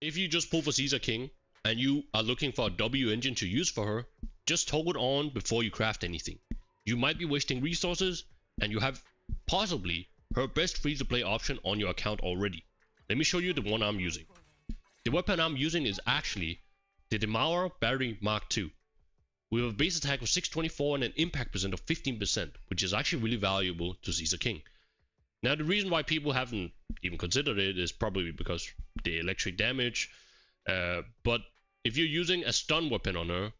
If you just pull for Caesar King and you are looking for a W-Engine to use for her, just hold on before you craft anything. You might be wasting resources, and you have possibly her best free-to-play option on your account already. Let me show you the one I'm using. The weapon I'm using is actually the Demauer Battery Mark II. We have a base attack of 624 and an impact percent of 15%, which is actually really valuable to Caesar King. Now, the reason why people haven't even considered it is probably because the electric damage, but if you're using a stun weapon on her,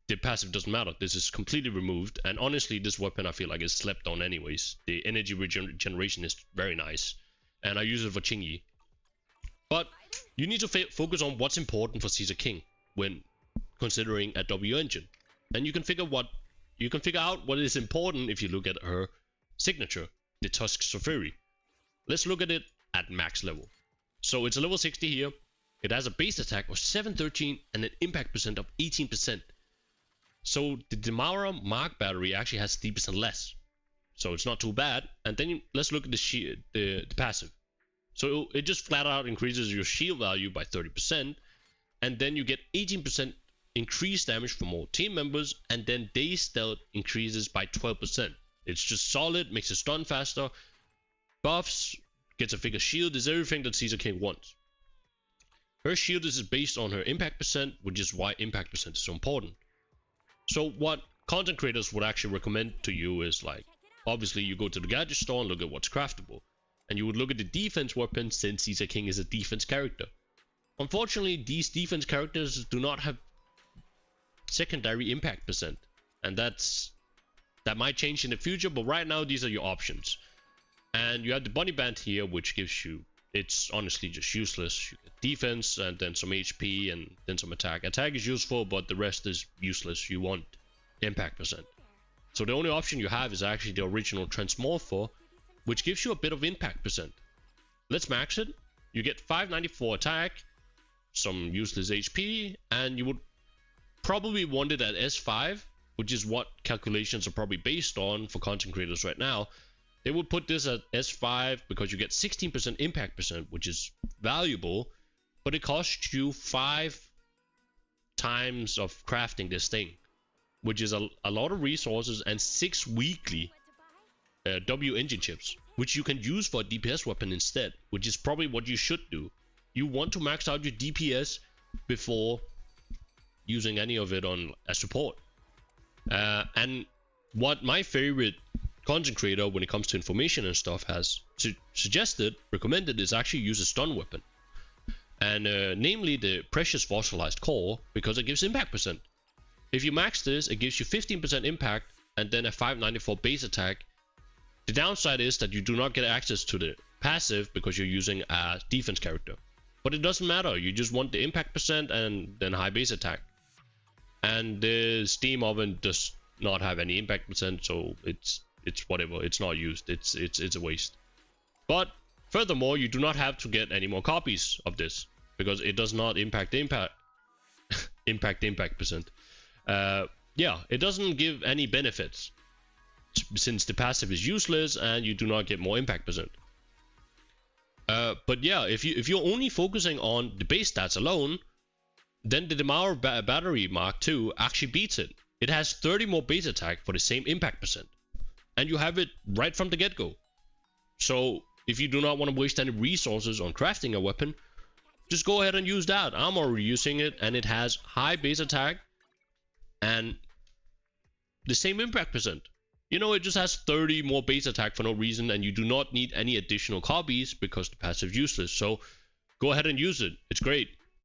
the passive doesn't matter. This is completely removed, and honestly, this weapon I feel like is slept on anyways. The energy regeneration is very nice, and I use it for Chingy. But you need to focus on what's important for Caesar King when considering a W-Engine, and you can figure out what is important if you look at her signature, the Tusks of Fury. Let's look at it at max level. So it's a level 60 here. It has a base attack of 713 and an impact percent of 18%. So the Demauer Mark battery actually has 3% less. So it's not too bad. And then let's look at the passive. So it just flat out increases your shield value by 30%. And then you get 18% increased damage from all team members. And then day stealth increases by 12%. It's just solid, makes it stun faster, buffs, gets a bigger shield, is everything that Caesar King wants. Her shield is based on her impact percent, which is why impact percent is so important. So what content creators would actually recommend to you is, like, obviously you go to the gadget store and look at what's craftable. And you would look at the defense weapons, since Caesar King is a defense character. Unfortunately, these defense characters do not have secondary impact percent. And that might change in the future, but right now these are your options. And you have the bunny band here, which gives you, it's honestly just useless. You get defense and then some HP and then some attack. Attack is useful, but the rest is useless. You want impact percent. So the only option you have is actually the original Transmorpher, which gives you a bit of impact percent. Let's max it. You get 594 attack, some useless HP, and you would probably want it at S5, which is what calculations are probably based on for content creators right now. They would put this at S5 because you get 16% impact percent, which is valuable, but it costs you 5 times of crafting this thing, which is a lot of resources, and 6 weekly W-Engine chips, which you can use for a DPS weapon instead, which is probably what you should do. You want to max out your DPS before using any of it on a support. And what my favorite content creator when it comes to information and stuff has recommended is actually use a stun weapon, and namely the precious fossilized core, because it gives impact percent. If you max this, it gives you 15% impact and then a 594 base attack. The downside is that you do not get access to the passive because you're using a defense character, but it doesn't matter. You just want the impact percent and then high base attack. And the steam oven does not have any impact percent, so it's whatever. It's not used. It's a waste. But furthermore, you do not have to get any more copies of this because it does not impact the impact percent. Yeah, it doesn't give any benefits since the passive is useless and you do not get more impact percent. But yeah, if you're only focusing on the base stats alone, then the Demauer Battery Mark II actually beats it. It has 30 more base attack for the same impact percent, and you have it right from the get-go. So if you do not want to waste any resources on crafting a weapon, just go ahead and use that. I'm already using it, and it has high base attack and the same impact percent. You know, it just has 30 more base attack for no reason, and you do not need any additional copies because the passive is useless. So go ahead and use it. It's great.